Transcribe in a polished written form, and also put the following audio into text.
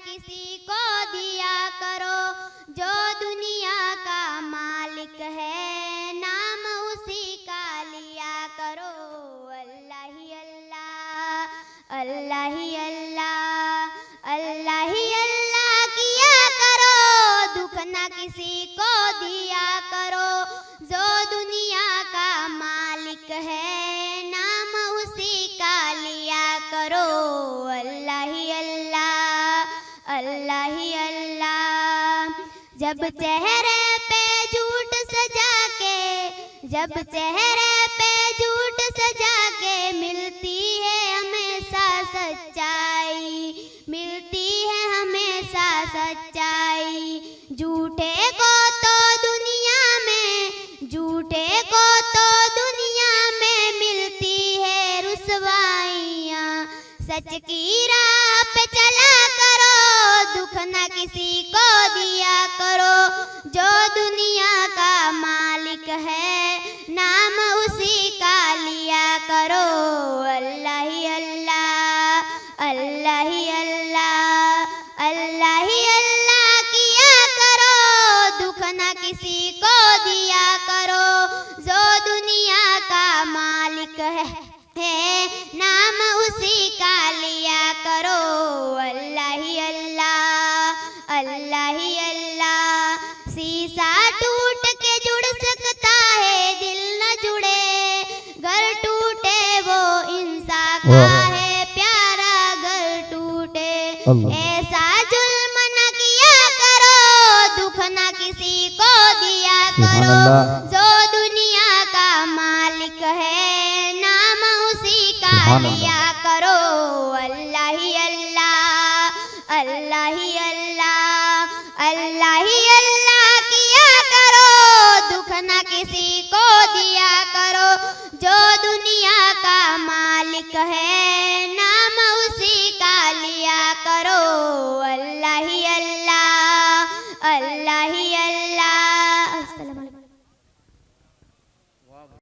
किसी को दिया करो, जो दुनिया का मालिक है नाम उसी का लिया करो। अल्लाह ही अल्लाह, अल्लाह ही अल्लाह, अल्लाह ही अल्लाह किया करो, दुख ना किसी को दिया करो, जो दुनिया का मालिक है नाम उसी का लिया करो। अल्लाह ही अल्लाह, अल्लाह ही अल्लाह। जब चेहरे पे झूठ सजा के, जब चेहरे पे झूठ सजा के मिलती है हमेशा सच्चाई, मिलती है हमेशा सच्चाई। झूठे को तो दुनिया में, झूठे को तो दुनिया में मिलती है रुसवाइयाँ, सच की राह पे चला करो, दुख ना किसी को दिया करो, जो दुनिया का मालिक है नाम उसी का लिया करो। अल्लाह ही अल्लाह, अल्लाह ही अल्लाह, अल्लाह ही अल्लाह किया करो, दुख ना किसी को दिया करो, जो दुनिया का मालिक है नाम उसी का लिया करो। अल्लाह ही अल्लाह, अल्लाह ही अल्लाह। शीशा टूट के जुड़ सकता है, दिल न जुड़े घर टूटे वो इंसान का है प्यारा घर टूटे। ऐसा जुल्म न किया करो, दुख न किसी को दिया करो, जो दुनिया का मालिक है नाम उसी का लिया करो। अल्लाह ही अल्लाह, अल्लाह ही अल्लाह, अल्लाह ही अल्लाह किया करो, दुख न किसी को दिया करो, जो दुनिया का मालिक है